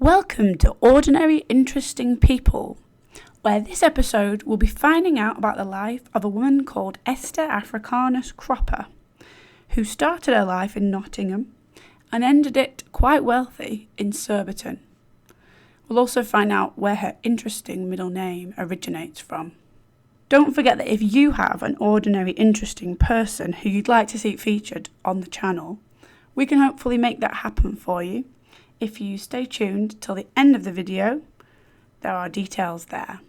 Welcome to Ordinary Interesting People, where this episode will be finding out about the life of a woman called Esther Africanus Cropper, who started her life in Nottingham and ended it quite wealthy in Surbiton. We'll also find out where her interesting middle name originates from. Don't forget that if you have an ordinary interesting person who you'd like to see featured on the channel, we can hopefully make that happen for you. If you stay tuned till the end of the video, there are details there.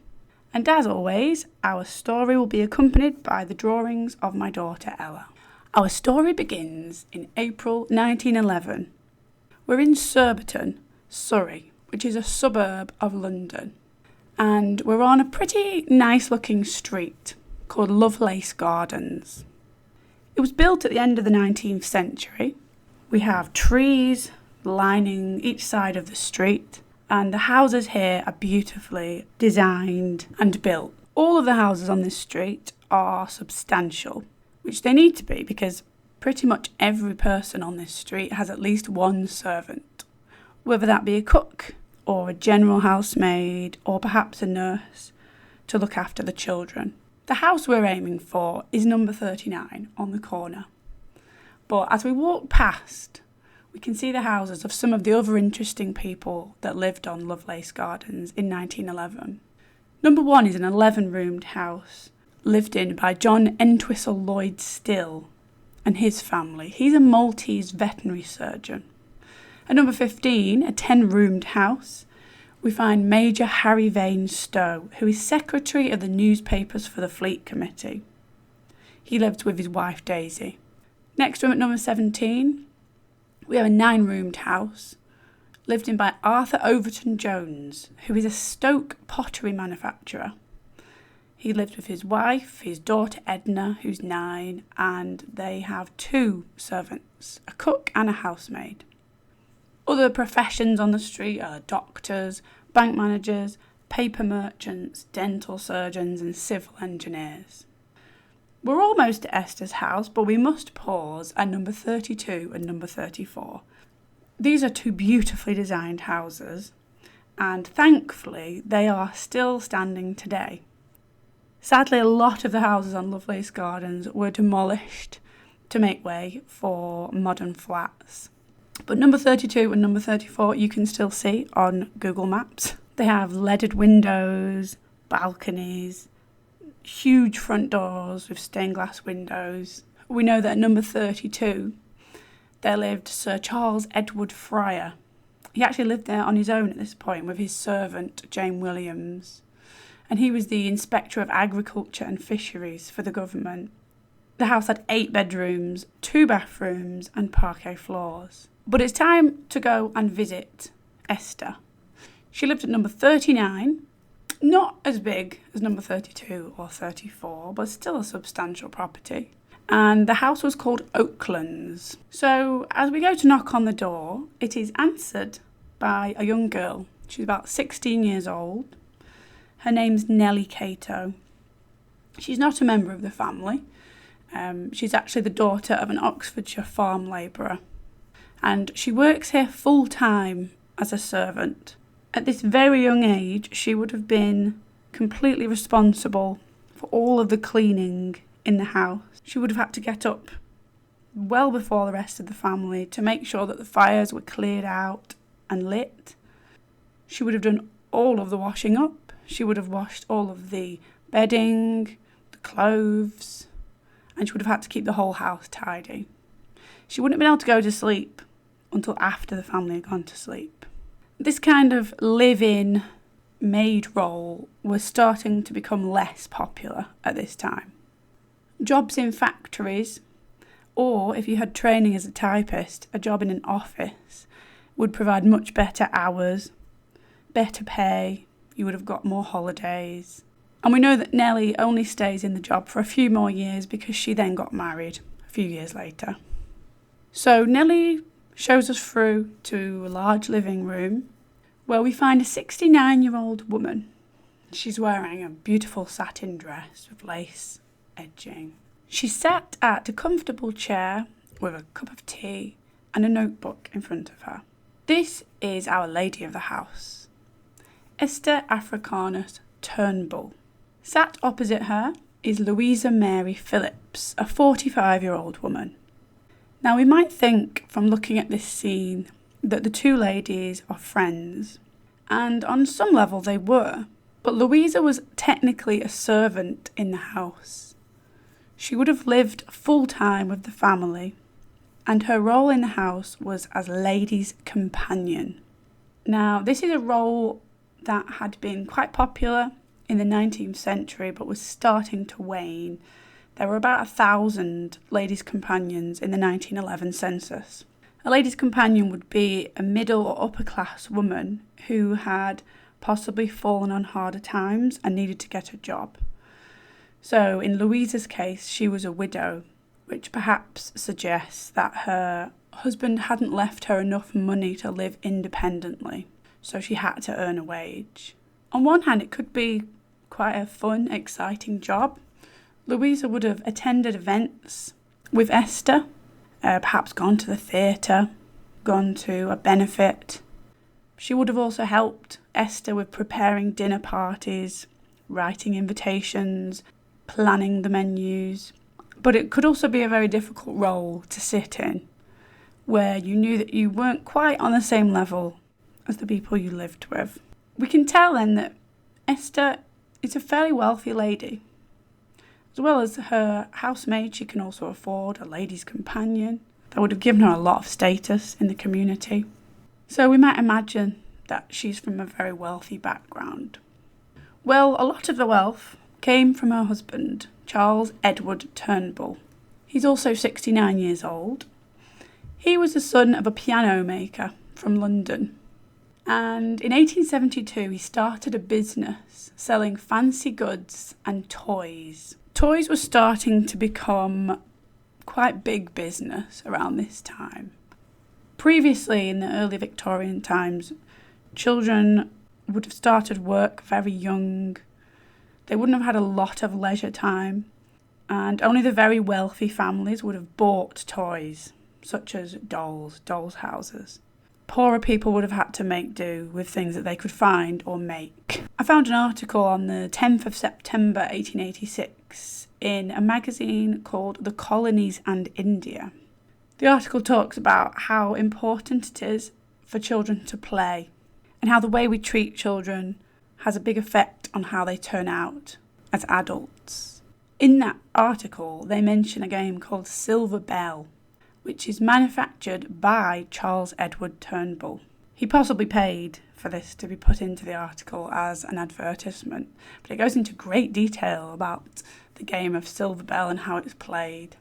And as always, our story will be accompanied by the drawings of my daughter Ella. Our story begins in April 1911. We're in Surbiton, Surrey, which is a suburb of London. And we're on a pretty nice looking street called Lovelace Gardens. It was built at the end of the 19th century. We have trees lining each side of the street, and the houses here are beautifully designed and built. All of the houses on this street are substantial, which they need to be because pretty much every person on this street has at least one servant, whether that be a cook or a general housemaid or perhaps a nurse to look after the children. The house we're aiming for is number 39 on the corner. But as we walk past, we can see the houses of some of the other interesting people that lived on Lovelace Gardens in 1911. Number 1 is an 11-roomed house lived in by John Entwistle Lloyd Still and his family. He's a Maltese veterinary surgeon. At number 15, a 10-roomed house, we find Major Harry Vane Stowe, who is secretary of the newspapers for the Fleet Committee. He lived with his wife Daisy. Next to him at number 17, we have a 9-roomed house lived in by Arthur Overton Jones, who is a Stoke pottery manufacturer. He lived with his wife, his daughter Edna, who's 9, and they have 2 servants, a cook and a housemaid. Other professions on the street are doctors, bank managers, paper merchants, dental surgeons, and civil engineers. We're almost at Esther's house, but we must pause at number 32 and number 34. These are 2 beautifully designed houses, and thankfully they are still standing today. Sadly, a lot of the houses on Lovelace Gardens were demolished to make way for modern flats. But number 32 and number 34 you can still see on Google Maps. They have leaded windows, balconies, huge front doors with stained glass windows. We know that at number 32 there lived Sir Charles Edward Fryer. He actually lived there on his own at this point with his servant Jane Williams, and he was the Inspector of Agriculture and Fisheries for the government. The house had 8 bedrooms, 2 bathrooms and parquet floors. But it's time to go and visit Esther. She lived at number 39, not as big as number 32 or 34, but still a substantial property. And the house was called Oaklands. So as we go to knock on the door, it is answered by a young girl. She's about 16 years old. Her name's Nellie Cato. She's not a member of the family. She's actually the daughter of an Oxfordshire farm labourer. And she works here full-time as a servant. At this very young age, she would have been completely responsible for all of the cleaning in the house. She would have had to get up well before the rest of the family to make sure that the fires were cleared out and lit. She would have done all of the washing up. She would have washed all of the bedding, the clothes, and she would have had to keep the whole house tidy. She wouldn't have been able to go to sleep until after the family had gone to sleep. This kind of live-in maid role was starting to become less popular at this time. Jobs in factories, or if you had training as a typist, a job in an office would provide much better hours, better pay, you would have got more holidays. And we know that Nellie only stays in the job for a few more years because she then got married a few years later. So Nellie shows us through to a large living room where we find a 69-year-old woman. She's wearing a beautiful satin dress with lace edging. She sat at a comfortable chair with a cup of tea and a notebook in front of her. This is our lady of the house, Esther Africanus Turnbull. Sat opposite her is Louisa Mary Phillips, a 45-year-old woman. Now we might think from looking at this scene that the two ladies are friends, and on some level they were, but Louisa was technically a servant in the house. She would have lived full-time with the family, and her role in the house was as lady's companion. Now, this is a role that had been quite popular in the 19th century, but was starting to wane. There were about 1,000 ladies' companions in the 1911 census. A lady's companion would be a middle or upper class woman who had possibly fallen on harder times and needed to get a job. So in Louisa's case, she was a widow, which perhaps suggests that her husband hadn't left her enough money to live independently, so she had to earn a wage. On one hand, it could be quite a fun, exciting job. Louisa would have attended events with Esther, perhaps gone to the theatre, gone to a benefit. She would have also helped Esther with preparing dinner parties, writing invitations, planning the menus. But it could also be a very difficult role to sit in, where you knew that you weren't quite on the same level as the people you lived with. We can tell then that Esther is a fairly wealthy lady. As well as her housemaid, she can also afford a lady's companion. That would have given her a lot of status in the community. So we might imagine that she's from a very wealthy background. Well, a lot of the wealth came from her husband, Charles Edward Turnbull. He's also 69 years old. He was the son of a piano maker from London. And in 1872, he started a business selling fancy goods and toys. Toys were starting to become quite big business around this time. Previously, in the early Victorian times, children would have started work very young. They wouldn't have had a lot of leisure time, and only the very wealthy families would have bought toys, such as dolls, houses. Poorer people would have had to make do with things that they could find or make. I found an article on the 10th of September 1886 in a magazine called The Colonies and India. The article talks about how important it is for children to play, and how the way we treat children has a big effect on how they turn out as adults. In that article, they mention a game called Silver Bell, which is manufactured by Charles Edward Turnbull. He possibly paid for this to be put into the article as an advertisement, but it goes into great detail about the game of Silver Bell and how it's played.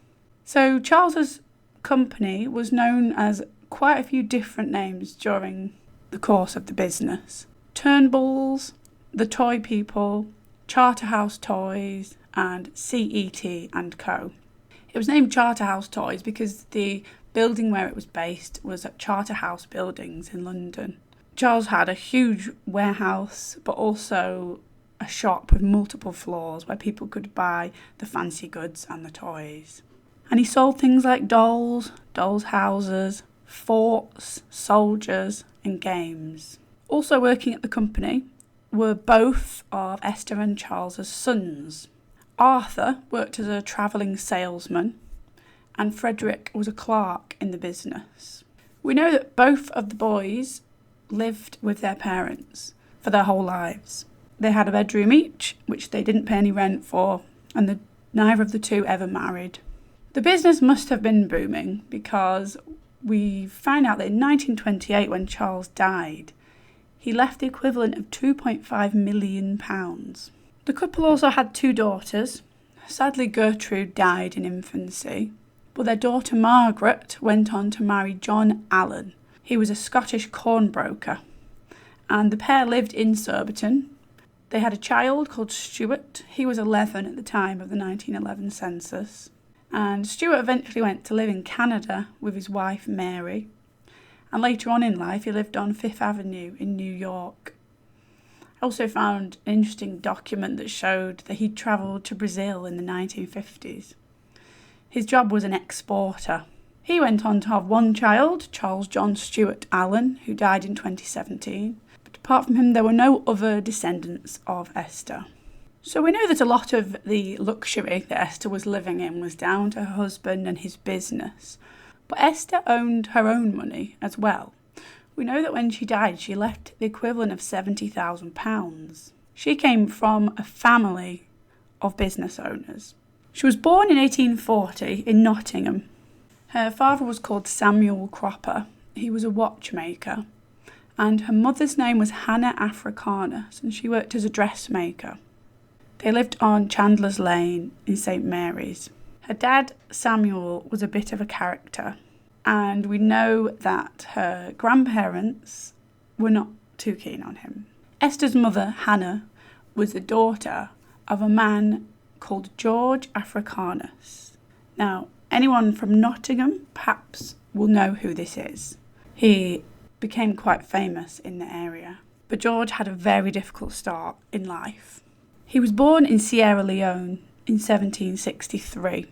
So Charles's company was known as quite a few different names during the course of the business. Turnbulls, the Toy People, Charterhouse Toys, and CET and Co. It was named Charterhouse Toys because the building where it was based was at Charterhouse Buildings in London. Charles had a huge warehouse, but also a shop with multiple floors where people could buy the fancy goods and the toys. And he sold things like dolls houses, forts, soldiers, and games. Also working at the company were both of Esther and Charles's sons. Arthur worked as a travelling salesman, and Frederick was a clerk in the business. We know that both of the boys lived with their parents for their whole lives. They had a bedroom each, which they didn't pay any rent for, and neither of the two ever married. The business must have been booming because we find out that in 1928, when Charles died, he left the equivalent of £2.5 million. The couple also had two daughters. Sadly, Gertrude died in infancy, but their daughter Margaret went on to marry John Allen. He was a Scottish cornbroker, and the pair lived in Surbiton. They had a child called Stuart. He was 11 at the time of the 1911 census, and Stuart eventually went to live in Canada with his wife Mary, and later on in life he lived on Fifth Avenue in New York. I also found an interesting document that showed that he'd travelled to Brazil in the 1950s. His job was an exporter. He went on to have one child, Charles John Stuart Allen, who died in 2017. But apart from him, there were no other descendants of Esther. So we know that a lot of the luxury that Esther was living in was down to her husband and his business. But Esther owned her own money as well. We know that when she died, she left the equivalent of £70,000. She came from a family of business owners. She was born in 1840 in Nottingham. Her father was called Samuel Cropper. He was a watchmaker. And her mother's name was Hannah Africanus, and she worked as a dressmaker. They lived on Chandler's Lane in St Mary's. Her dad, Samuel, was a bit of a character. And we know that her grandparents were not too keen on him. Esther's mother, Hannah, was the daughter of a man called George Africanus. Now, anyone from Nottingham perhaps will know who this is. He became quite famous in the area. But George had a very difficult start in life. He was born in Sierra Leone in 1763.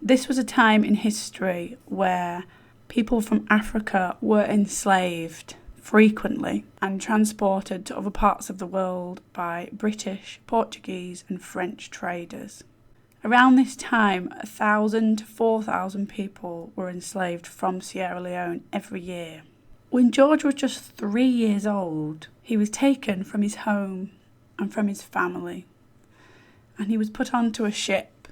This was a time in history where people from Africa were enslaved frequently and transported to other parts of the world by British, Portuguese and French traders. Around this time, 1,000 to 4,000 people were enslaved from Sierra Leone every year. When George was just 3 years old, he was taken from his home and from his family, and he was put onto a ship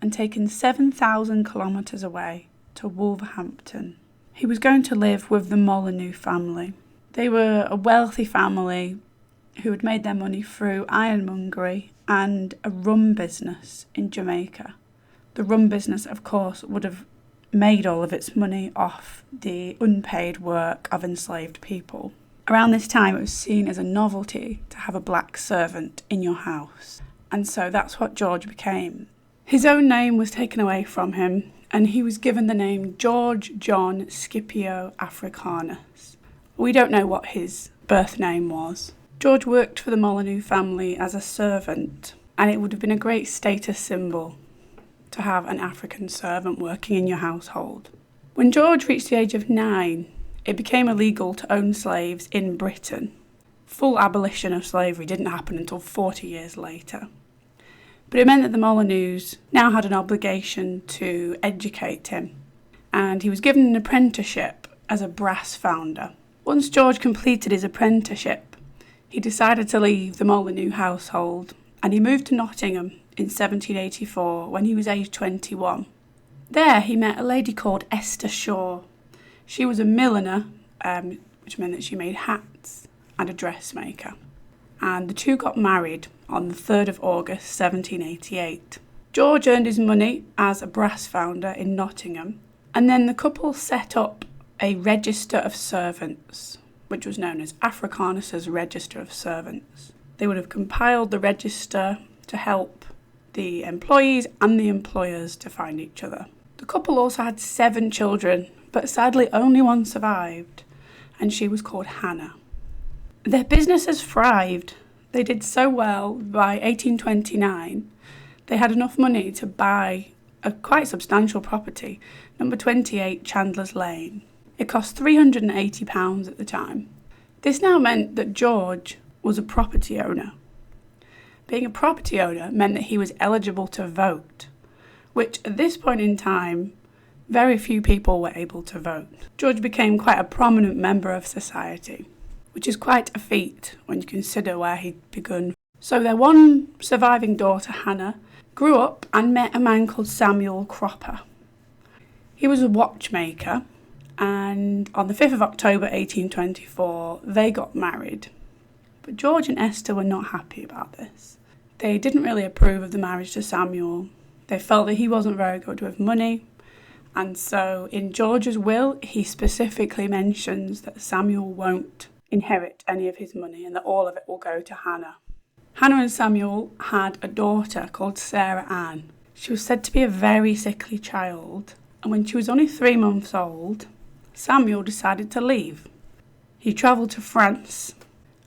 and taken 7,000 kilometres away to Wolverhampton. He was going to live with the Molyneux family. They were a wealthy family who had made their money through ironmongery and a rum business in Jamaica. The rum business, of course, would have made all of its money off the unpaid work of enslaved people. Around this time, it was seen as a novelty to have a black servant in your house, and so that's what George became. His own name was taken away from him, and he was given the name George John Scipio Africanus. We don't know what his birth name was. George worked for the Molyneux family as a servant, and it would have been a great status symbol to have an African servant working in your household. When George reached the age of 9, it became illegal to own slaves in Britain. Full abolition of slavery didn't happen until 40 years later. But it meant that the Molyneux now had an obligation to educate him, and he was given an apprenticeship as a brass founder. Once George completed his apprenticeship, he decided to leave the Molyneux household, and he moved to Nottingham in 1784 when he was aged 21. There he met a lady called Esther Shaw. She was a milliner, which meant that she made hats, and a dressmaker. And the two got married on the 3rd of August 1788. George earned his money as a brass founder in Nottingham, and then the couple set up a register of servants, which was known as Africanus's Register of Servants. They would have compiled the register to help the employees and the employers to find each other. The couple also had 7 children, but sadly only one survived, and she was called Hannah. Their businesses thrived. They did so well by 1829, they had enough money to buy a quite substantial property, number 28 Chandler's Lane. It cost £380 at the time. This now meant that George was a property owner. Being a property owner meant that he was eligible to vote, which at this point in time, very few people were able to vote. George became quite a prominent member of society, which is quite a feat when you consider where he'd begun. So their one surviving daughter, Hannah, grew up and met a man called Samuel Cropper. He was a watchmaker, and on the 5th of October 1824, they got married. But George and Esther were not happy about this. They didn't really approve of the marriage to Samuel. They felt that he wasn't very good with money, and so in George's will, he specifically mentions that Samuel won't inherit any of his money and that all of it will go to Hannah. Hannah and Samuel had a daughter called Sarah Ann. She was said to be a very sickly child, and when she was only 3 months old, Samuel decided to leave. He travelled to France,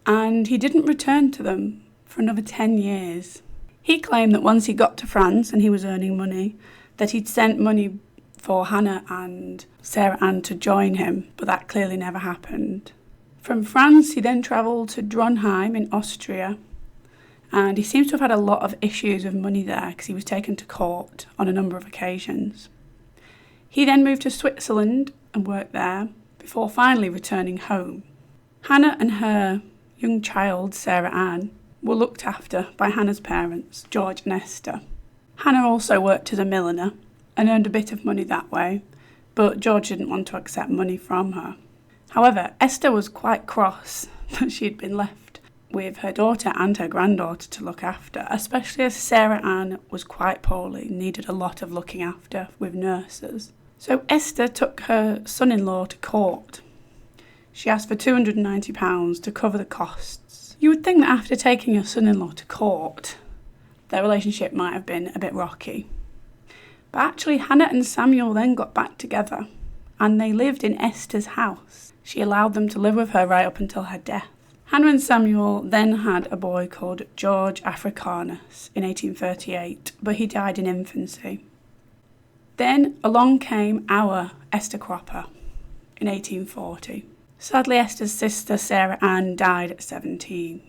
and he didn't return to them for another 10 years. He claimed that once he got to France and he was earning money, that he'd sent money for Hannah and Sarah Ann to join him, but that clearly never happened. From France, he then travelled to Dronheim in Austria, and he seems to have had a lot of issues with money there because he was taken to court on a number of occasions. He then moved to Switzerland and worked there before finally returning home. Hannah and her young child, Sarah Ann, were looked after by Hannah's parents, George and Esther. Hannah also worked as a milliner and earned a bit of money that way, but George didn't want to accept money from her. However, Esther was quite cross that she had been left with her daughter and her granddaughter to look after, especially as Sarah Ann was quite poorly and needed a lot of looking after with nurses. So Esther took her son-in-law to court. She asked for £290 to cover the costs. You would think that after taking your son-in-law to court, their relationship might have been a bit rocky. But actually, Hannah and Samuel then got back together, and they lived in Esther's house. She allowed them to live with her right up until her death. Hannah and Samuel then had a boy called George Africanus in 1838, but he died in infancy. Then along came our Esther Cropper in 1840. Sadly, Esther's sister Sarah Ann died at 17.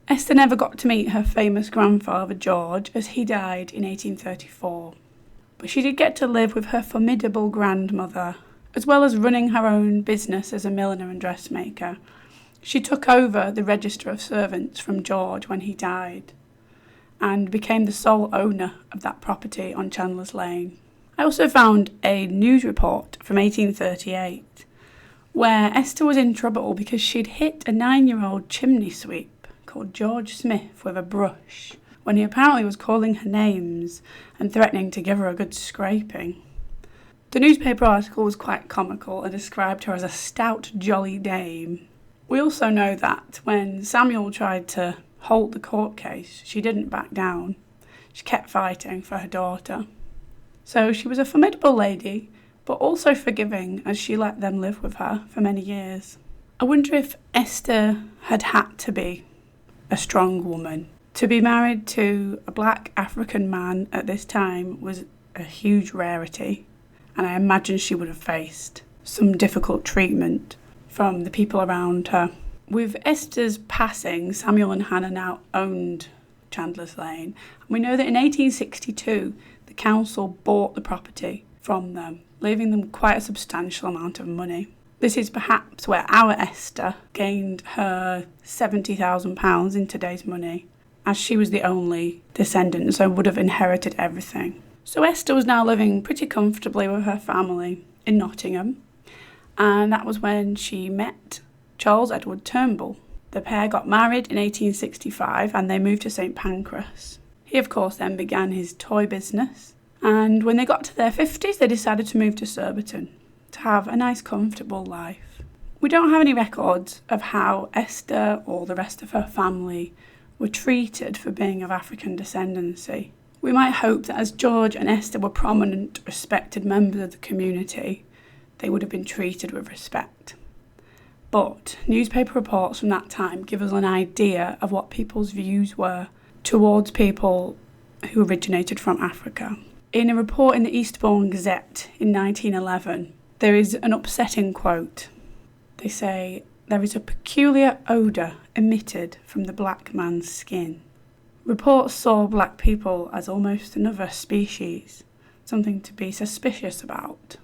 Esther never got to meet her famous grandfather George, as he died in 1834. But she did get to live with her formidable grandmother, as well as running her own business as a milliner and dressmaker. She took over the register of servants from George when he died, and became the sole owner of that property on Chandler's Lane. I also found a news report from 1838, where Esther was in trouble because she'd hit a 9-year-old chimney sweep called George Smith with a brush, when he apparently was calling her names and threatening to give her a good scraping. The newspaper article was quite comical and described her as a stout, jolly dame. We also know that when Samuel tried to halt the court case, she didn't back down. She kept fighting for her daughter. So she was a formidable lady, but also forgiving, as she let them live with her for many years. I wonder if Esther had to be a strong woman. To be married to a black African man at this time was a huge rarity, and I imagine she would have faced some difficult treatment from the people around her. With Esther's passing, Samuel and Hannah now owned Chandler's Lane. We know that in 1862, the council bought the property from them, leaving them quite a substantial amount of money. This is perhaps where our Esther gained her £70,000 in today's money, as she was the only descendant, so would have inherited everything. So Esther was now living pretty comfortably with her family in Nottingham, and that was when she met Charles Edward Turnbull. The pair got married in 1865 and they moved to St Pancras. He, of course, then began his toy business, and when they got to their 50s, they decided to move to Surbiton to have a nice, comfortable life. We don't have any records of how Esther or the rest of her family were treated for being of African descendancy. We might hope that as George and Esther were prominent, respected members of the community, they would have been treated with respect. But newspaper reports from that time give us an idea of what people's views were towards people who originated from Africa. In a report in the Eastbourne Gazette in 1911, there is an upsetting quote. They say, "There is a peculiar odour emitted from the black man's skin." Reports saw black people as almost another species, something to be suspicious about.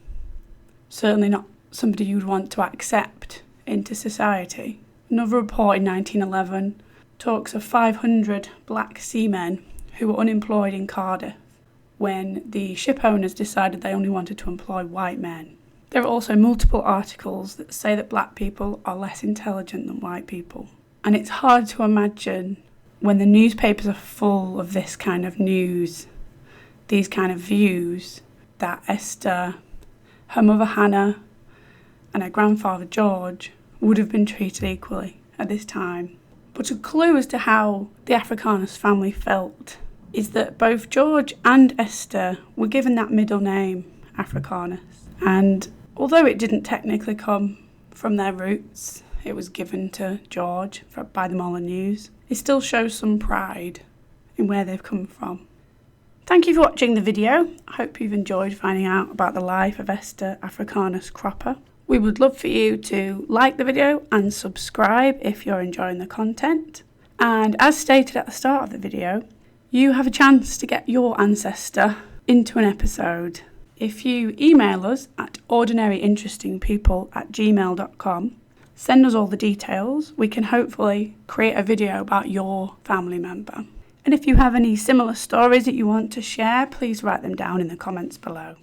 Certainly not somebody you'd want to accept into society. Another report in 1911 talks of 500 black seamen who were unemployed in Cardiff when the ship owners decided they only wanted to employ white men. There are also multiple articles that say that black people are less intelligent than white people. And it's hard to imagine, when the newspapers are full of this kind of news, these kind of views, that Esther, her mother Hannah, and her grandfather George would have been treated equally at this time. But a clue as to how the Africanus family felt is that both George and Esther were given that middle name, Africanus. And although it didn't technically come from their roots, it was given to George by the Molyneux, it still shows some pride in where they've come from. Thank you for watching the video. I hope you've enjoyed finding out about the life of Esther Africanus Cropper. We would love for you to like the video and subscribe if you're enjoying the content. And as stated at the start of the video, you have a chance to get your ancestor into an episode. If you email us at ordinaryinterestingpeople@gmail.com, send us all the details. We can hopefully create a video about your family member. And if you have any similar stories that you want to share, please write them down in the comments below.